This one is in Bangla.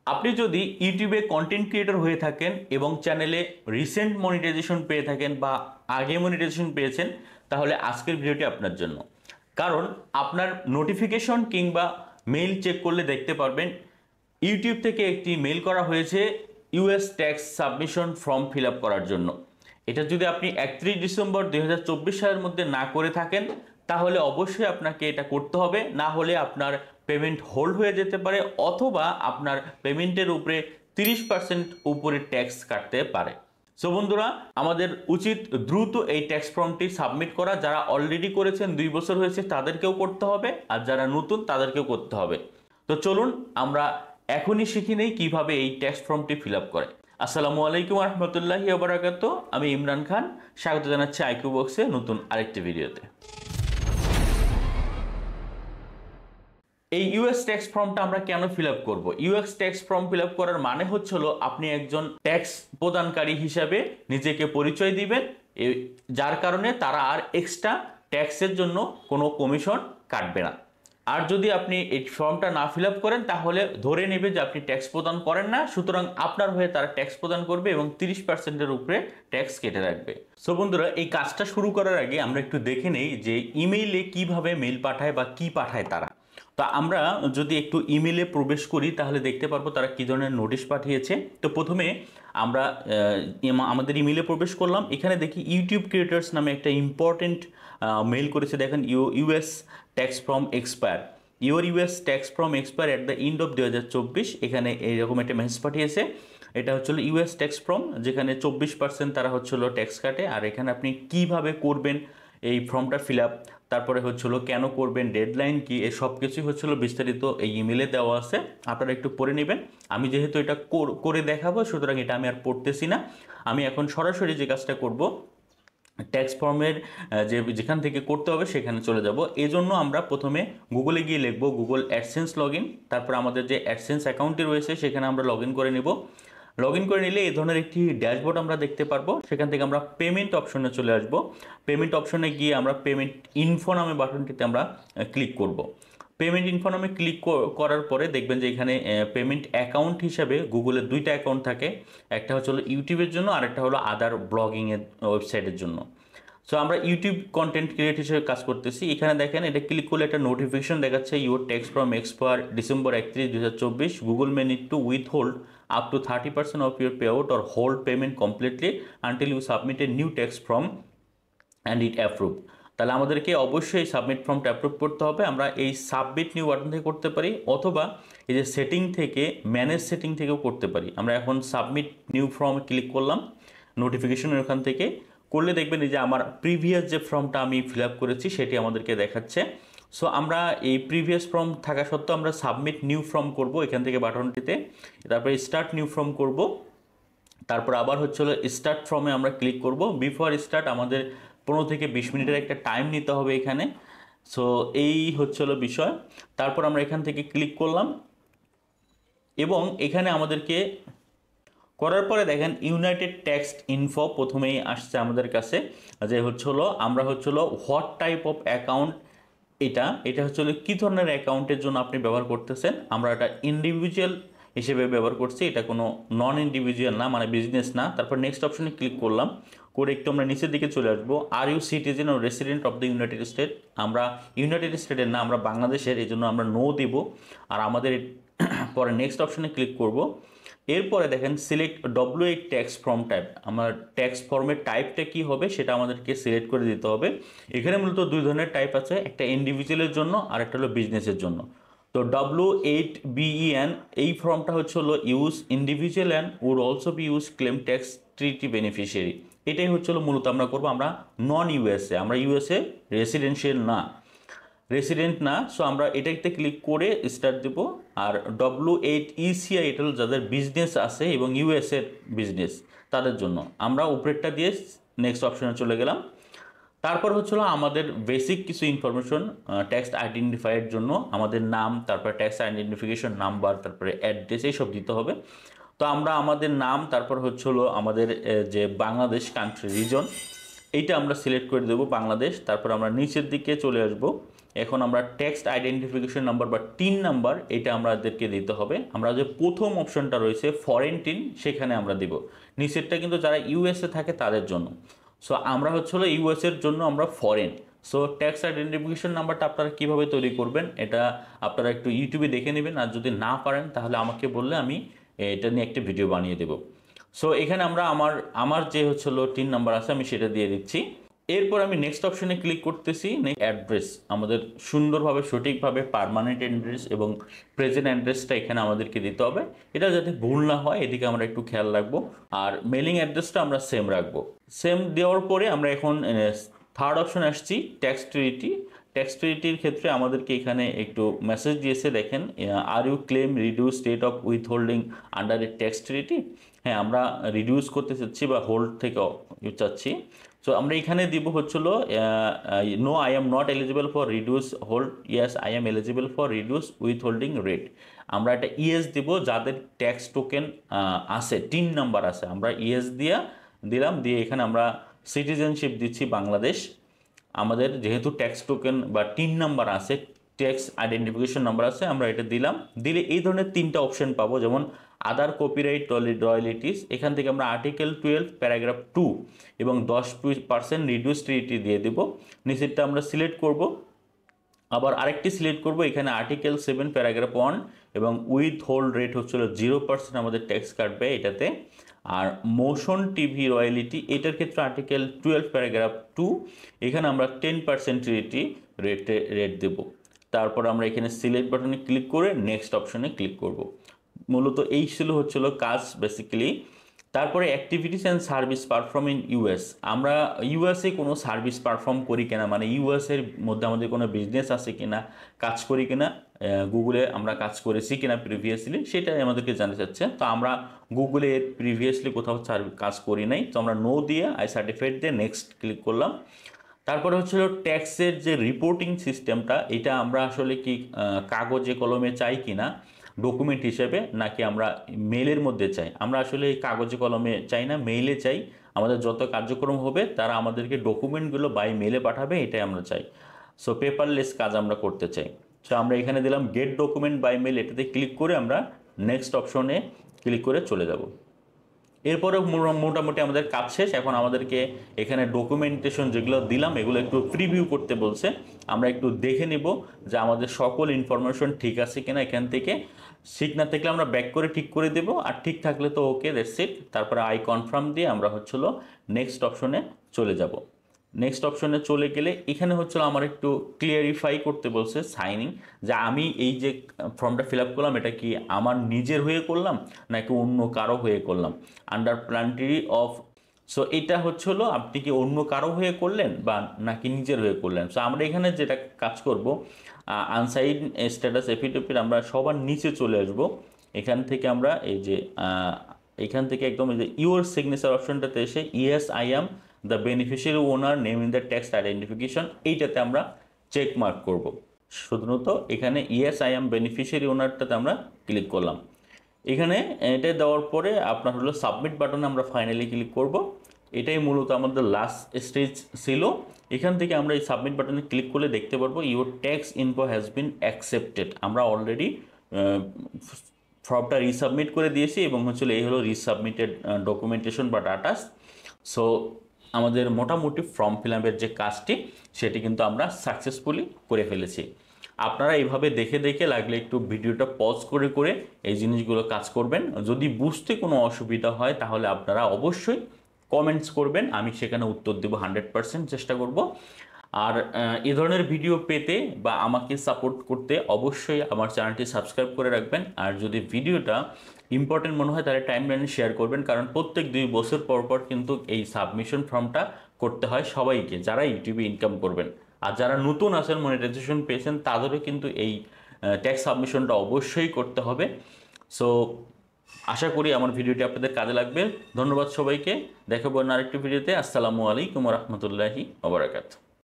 আপনি যদি ইউটিউবে কন্টেন্ট ক্রিয়েটর হয়ে থাকেন এবং চ্যানেলে রিসেন্ট মনিটাইজেশন পেয়ে থাকেন বা আগে মনিটাইজেশন পেয়েছেন, তাহলে আজকের ভিডিওটি আপনার জন্য। কারণ আপনার নোটিফিকেশন কিংবা মেইল চেক করলে দেখতে পারবেন ইউটিউব থেকে একটি মেইল করা হয়েছে US tax submission form fill up করার জন্য। এটা যদি আপনি 31 ডিসেম্বর 2024 সালের মধ্যে না করে থাকেন, তাহলে অবশ্যই আপনাকে এটা করতে হবে, না হলে আপনার পেমেন্ট হোল্ড হয়ে যেতে পারে অথবা আপনার পেমেন্টের উপরে 30% উপরে ট্যাক্স কাটতে পারে। সো বন্ধুরা, আমাদের উচিত দ্রুত এই ট্যাক্স ফর্মটি সাবমিট করা। যারা অলরেডি করেছেন 2 বছর হয়েছে তাদেরকেও করতে হবে, আর যারা নতুন তাদেরকেও করতে হবে। তো চলুন আমরা এখনই শিখে নেই কিভাবে এই ট্যাক্স ফর্মটি ফিল আপ করে। আসসালামু আলাইকুম রহমতুল্লাহি ওয়া বারাকাতুহু। আমি ইমরান খান, স্বাগত জানাচ্ছি আইকিউ বক্সে নতুন আরেকটি ভিডিওতে। এই ইউএস ট্যাক্স ফর্মটা আমরা কেন ফিল আপ করবো? US tax form fill up করার মানে হচ্ছিল আপনি একজন ট্যাক্স প্রদানকারী হিসাবে নিজেকে পরিচয় দিবেন, যার কারণে তারা আর এক্সট্রা ট্যাক্সের জন্য কোনো কমিশন কাটবে না। আর যদি আপনি এই ফর্মটা না ফিল আপ করেন, তাহলে ধরে নেবে যে আপনি ট্যাক্স প্রদান করেন না, সুতরাং আপনার হয়ে তারা ট্যাক্স প্রদান করবে এবং 30%-এর উপরে ট্যাক্স কেটে রাখবে। সো বন্ধুরা, এই কাজটা শুরু করার আগে আমরা একটু দেখে নেই যে ইমেইলে কিভাবে মেইল পাঠায় বা কি পাঠায় তারা। তো আমরা যদি একটু ইমেলে প্রবেশ করি তাহলে দেখতে পারবো তারা কী ধরনের নোটিশ পাঠিয়েছে। তো প্রথমে আমরা আমাদের ইমেলে প্রবেশ করলাম। এখানে দেখি ইউটিউব ক্রিয়েটার্স নামে একটা ইম্পর্টেন্ট মেইল করেছে। দেখেন, US tax form expire, your US tax form expire at the end of 2024। এখানে এইরকম একটা মেসেজ পাঠিয়েছে। এটা হচ্ছিল ইউএস ট্যাক্স ফর্ম, যেখানে 24% তারা হচ্ছিল ট্যাক্স কাটে। আর এখানে আপনি কিভাবে করবেন এই ফর্মটা ফিল আপ, তারপরে হচ্ছিল কেন করবেন, ডেডলাইন কি, এই সব কিছুই হচ্ছিল বিস্তারিত এই ইমেলে দেওয়া আছে। আপনারা একটু পড়ে নেবেন। আমি যেহেতু এটা করে দেখাবো, সুতরাং এটা আমি আর পড়তেছি না। আমি এখন সরাসরি যে কাজটা করব, ট্যাক্স ফর্মের যেখান থেকে করতে হবে সেখানে চলে যাব। এই জন্য আমরা প্রথমে গুগলে গিয়ে লিখব গুগল অ্যাডসেন্স লগ ইন। তারপর আমাদের যে অ্যাডসেন্স অ্যাকাউন্টটি রয়েছে সেখানে আমরা লগ ইন করে নেব। লগ ইন করে নিলে এই ধরনের একটি ড্যাশবোর্ড আমরা দেখতে পারবো। সেখান থেকে আমরা পেমেন্ট অপশনে চলে আসব। পেমেন্ট অপশনে গিয়ে আমরা পেমেন্ট ইনফো নামে বাটনটিতে আমরা ক্লিক করব। পেমেন্ট ইনফো নামে ক্লিক করার পরে দেখবেন যে এখানে পেমেন্ট অ্যাকাউন্ট হিসাবে গুগলের 2টা অ্যাকাউন্ট থাকে। একটা হচ্ছে হলো ইউটিউবের জন্য, আর একটা হলো আদার ব্লগিংয়ের ওয়েবসাইটের জন্য। সো আমরা ইউটিউব কন্টেন্ট ক্রিয়েট হিসেবে কাজ করতেছি। এখানে দেখেন, এটা ক্লিক করলে একটা নোটিফিকেশন দেখাচ্ছে, your tax form expire December 31, 2024। Google may need to withhold up to 30% of your payout or hold payment completely until you submit a new tax form and it approve. তাহলে আমাদেরকে অবশ্যই সাবমিট ফর্মটা অ্যাপ্রুভ করতে হবে। আমরা এই সাবমিট নিউ বাটন থেকে করতে পারি, অথবা এই যে সেটিং থেকে ম্যানেজ সেটিং থেকেও করতে পারি। আমরা এখন সাবমিট নিউ ফর্মে ক্লিক করলাম নোটিফিকেশনের ওখান থেকে। করলে দেখবেন যে আমার প্রিভিয়াস যে ফর্মটা আমি ফিল আপ করেছি সেটি আমাদেরকে দেখাচ্ছে। সো আমরা এই প্রিভিয়াস ফর্ম থাকা সত্ত্বেও আমরা সাবমিট নিউ ফর্ম করব এখান থেকে বাটনটিতে। তারপরে স্টার্ট নিউ ফর্ম করব। তারপর আবার হচ্ছিল স্টার্ট ফর্মে আমরা ক্লিক করব। বিফোর স্টার্ট আমাদের 15 থেকে 20 মিনিটের একটা টাইম নিতে হবে এখানে। সো এই হচ্ছিল বিষয়। তারপর আমরা এখান থেকে ক্লিক করলাম এবং এখানে আমাদেরকে করার পরে দেখেন ইউনাইটেড ট্যাক্স ইনফো প্রথমেই আসছে আমাদের কাছে, যে হচ্ছিলো আমরা হচ্ছিলো হোয়াট টাইপ অফ অ্যাকাউন্ট, এটা হচ্ছিল কী ধরনের অ্যাকাউন্টের জন্য আপনি ব্যবহার করতেছেন। আমরা এটা ইন্ডিভিজুয়াল হিসেবে ব্যবহার করছি, এটা কোনো নন ইন্ডিভিজুয়াল না, মানে বিজনেস না। তারপর নেক্সট অপশনে ক্লিক করলাম, করে একটু আমরা নিচের দিকে চলে আসবো। Are you citizen or resident of the United State. আমরা ইউনাইটেড স্টেটের না, আমরা বাংলাদেশের, এই জন্য আমরা নো দিব। আর আমাদের পরে নেক্সট অপশনে ক্লিক করব। এরপরে দেখেন select W8 tax form type. আমার ট্যাক্স ফর্মের টাইপটা কি হবে সেটা আমাদেরকে সিলেক্ট করে দিতে হবে। এখানে মূলত 2 ধরনের টাইপ আছে, একটা ইন্ডিভিজুয়ালের জন্য আর একটা হলো বিজনেসের জন্য। তো W8BEN এই ফর্মটা হচ্ছে হলো use individual and would also be use claim tax treaty beneficiary. এটাই হচ্ছে হলো মূলত আমরা করবো। আমরা নন ইউএসএ, আমরা ইউএসএ রেসিডেন্সিয়াল না, রেসিডেন্ট না। সো আমরা এটাতে ক্লিক করে স্টার্ট দেব। আর W8ECI এটা হলো যাদের বিজনেস আছে এবং ইউএসএর বিজনেস তাদের জন্য। আমরা উপরেরটা দিয়ে নেক্সট অপশনে চলে গেলাম। তারপর হচ্ছিল আমাদের বেসিক কিছু ইনফরমেশন ট্যাক্স আইডেন্টিফাইয়ের জন্য আমাদের নাম, তারপরে ট্যাক্স আইডেন্টিফিকেশন নাম্বার, তারপরে অ্যাড্রেস, এইসব দিতে হবে। তো আমরা আমাদের নাম, তারপর হচ্ছিল আমাদের যে বাংলাদেশ কান্ট্রি রিজন, এইটা আমরা সিলেক্ট করে দেবো বাংলাদেশ। তারপর আমরা নিচের দিকে চলে আসব। এখন আমরা টেক্সট আইডেন্টিফিকেশন নাম্বার বা টিন নাম্বার এটা আমাদেরকে দিতে হবে। আমরা যে প্রথম অপশনটা রয়েছে ফরেন টিন সেখানে আমরা দিব। নিচেরটা কিন্তু যারা ইউএসএ থাকে তাদের জন্য। সো আমরা হচ্ছে হলো ইউএসএর জন্য আমরা ফরেন। সো ট্যাক্স আইডেন্টিফিকেশন নাম্বারটা আপনারা কীভাবে তৈরি করবেন এটা আপনারা একটু ইউটিউবে দেখে নেবেন, আর যদি না পারেন তাহলে আমাকে বললে আমি এটা নিয়ে একটা ভিডিও বানিয়ে দেবো। সো এখানে আমরা আমার যে হচ্ছে হলো টিন নাম্বার আছে আমি সেটা দিয়ে দিচ্ছি। এরপর আমি নেক্সট অপশনে ক্লিক করতেছি। অ্যাড্রেস আমাদের সুন্দরভাবে সঠিকভাবে পার্মানেন্ট অ্যাড্রেস এবং প্রেজেন্ট অ্যাড্রেসটা এখানে আমাদেরকে দিতে হবে, এটা যাতে ভুল না হয় এদিকে আমরা একটু খেয়াল রাখবো। আর মেলিং অ্যাড্রেসটা আমরা সেম রাখবো। সেম দেওয়ার পরে আমরা এখন থার্ড অপশন আসছি ট্যাক্স ট্রিটি। ট্যাক্স ট্রিটির ক্ষেত্রে আমাদেরকে এখানে একটু মেসেজ দিয়েছে, দেখেন are you claim reduce state of with holding under A tax ট্রিটি। হ্যাঁ, আমরা রিডিউস করতে চাচ্ছি বা হোল্ড থেকে চাচ্ছি। সো আমরা এখানে দিব হচ্ছিল no I am not eligible for reduce hold, yes I am eligible for reduce withholding rate. আমরা একটা ইয়েস দিব যাদের ট্যাক্স টোকেন আছে, টিন নাম্বার আছে, আমরা ইয়েস দিলাম। দিয়ে এখানে আমরা সিটিজেনশিপ দিচ্ছি বাংলাদেশ। আমাদের যেহেতু ট্যাক্স টোকেন বা টিন নাম্বার আছে, ট্যাক্স আইডেন্টিফিকেশন নাম্বার আছে, আমরা এটা দিলাম। দিলে এই ধরনের তিনটা অপশন পাবো, যেমন আদার কপিরাইট রয়্যালিটিস, এখান থেকে আমরা আর্টিকেল 12 প্যারাগ্রাফ 2 এবং 10% রিডিউস ট্রিটি দিয়ে দেব। নিচেরটা আমরা সিলেক্ট করব, আবার আরেকটি সিলেক্ট করব, এখানে আর্টিকেল 7 প্যারাগ্রাফ 1 এবং উইথ হোল্ড রেট হচ্ছিল 0% আমাদের ট্যাক্স কাটবে এটাতে। আর মোশন টিভি রয়্যালিটি এটার ক্ষেত্রে আর্টিকেল 12 প্যারাগ্রাফ 2, এখানে আমরা 10% রেট দেব। তারপর আমরা এখানে সিলেক্ট বাটনে ক্লিক করে নেক্সট অপশনে ক্লিক করব। মূলত এই ছিল হচ্ছিল কাজ বেসিক্যালি। তারপরে activities and service perform in US. আমরা ইউএসএ কোনো সার্ভিস পারফর্ম করি কিনা, মানে ইউএসের মধ্যে আমাদের কোনো বিজনেস আছে কিনা, কাজ করি কিনা, গুগলে আমরা কাজ করেছি কিনা প্রিভিয়াসলি, সেটাই আমাদেরকে জানতে চাচ্ছে। তো আমরা গুগলে প্রিভিয়াসলি কোথাও কাজ করি নাই, তো আমরা নো দিয়ে আই সার্টিফাইড দিয়ে নেক্সট ক্লিক করলাম। তারপরে হচ্ছিল ট্যাক্সের যে রিপোর্টিং সিস্টেমটা, এটা আমরা আসলে কি কাগজে কলমে চাই কিনা ডকুমেন্ট হিসেবে, নাকি আমরা মেইলের মধ্যে চাই। আমরা আসলে কাগজে কলমে চাই না, মেইলে চাই। আমাদের যত কার্যক্রম হবে তারা আমাদেরকে ডকুমেন্টগুলো বাই মেইলে পাঠাবে, এটাই আমরা চাই। সো পেপারলেস কাজ আমরা করতে চাই। সো আমরা এখানে দিলাম গেট ডকুমেন্ট বাই মেইল, এটাতে ক্লিক করে আমরা নেক্সট অপশনে ক্লিক করে চলে যাব। এরপরে মোটামুটি আমাদের কাজ শেষ। এখন আমাদেরকে এখানে ডকুমেন্টেশন যেগুলো দিলাম এগুলো একটু প্রিভিউ করতে বলছে। আমরা একটু দেখে নিব যে আমাদের সকল ইনফরমেশন ঠিক আছে কিনা। এখান থেকে ঠিক না থাকলে আমরা ব্যাক করে ঠিক করে দেব, আর ঠিক থাকলে তো ওকে, দ্যাটস ইট। তারপরে আই কনফার্ম দিয়ে আমরা হচ্ছিল নেক্সট অপশনে চলে যাব। নেক্সট অপশনে চলে গেলে এখানে হচ্ছিল আমার একটু ক্লিয়ারিফাই করতে বলছে সাইনিং, যে আমি এই যে ফর্মটা ফিল আপ করলাম এটা কি আমার নিজের হয়ে করলাম নাকি অন্য কারো হয়ে করলাম, আন্ডার প্ল্যান্টারি অফ। সো এটা হচ্ছিল আপনি কি অন্য কারো হয়ে করলেন বা নাকি নিজের হয়ে করলেন। সো আমরা এখানে যেটা কাজ করব, আনসাইন স্ট্যাটাস এফিডেভিট আমরা সবার নিচে চলে আসব। এখান থেকে আমরা এই যে এখান থেকে একদম এই যে ইউর সিগনেচার অপশনটাতে এসে yes I am the beneficiary owner name in the tax identification, এইটাতে আমরা চেক মার্ক করব। শুধুমাত্র এখানে ইয়েস আই অ্যাম বেনিফিশিয়ারি ওনারটাতে আমরা ক্লিক করলাম। এখানে এটা দেওয়ার পরে আপনার হলো সাবমিট বাটনে আমরা ফাইনালি ক্লিক করব। এটাই মূলত আমাদের লাস্ট স্টেজ ছিল। এখান থেকে আমরা এই সাবমিট বাটনে ক্লিক করলে দেখতে পারবো your tax info has been accepted. আমরা অলরেডি ফর্মটা রিসাবমিট করে দিয়েছি এবং হচ্ছিল এই হলো রিসাবমিটেড ডকুমেন্টেশন বা ডাটাস। সো আমাদের মোটামুটি ফর্ম ফিল আপের যে কাজটি সেটি কিন্তু আমরা সাকসেসফুলি করে ফেলেছি। আপনারা এইভাবে দেখে দেখে লাগলে একটু ভিডিওটা পজ করে করে এই জিনিসগুলো কাজ করবেন। যদি বুঝতে কোনো অসুবিধা হয় তাহলে আপনারা অবশ্যই কমেন্টস করবেন, আমি সেখানে উত্তর দেবো, 100% চেষ্টা করব। আর এ ধরনের ভিডিও পেতে বা আমাকে সাপোর্ট করতে অবশ্যই আমার চ্যানেলটি সাবস্ক্রাইব করে রাখবেন। আর যদি ভিডিওটা ইম্পর্টেন্ট মনে হয় তাহলে টাইমলাইনে শেয়ার করবেন, কারণ প্রত্যেক 2 বছর পর পর কিন্তু এই সাবমিশন ফর্মটা করতে হয় সবাইকে যারা ইউটিউবে ইনকাম করবেন। আর যারা নতুন আছেন, মনিটাইজেশন পেয়েছেন, তাদেরও কিন্তু এই ট্যাক্স সাবমিশনটা অবশ্যই করতে হবে। সো আশা করি আমার ভিডিওটি আপনাদের কাজে লাগবে। ধন্যবাদ সবাইকে, দেখাবো আরেকটি ভিডিওতে। আসসালামু আলাইকুম ওয়া রাহমাতুল্লাহি ওয়া বারাকাতুহু।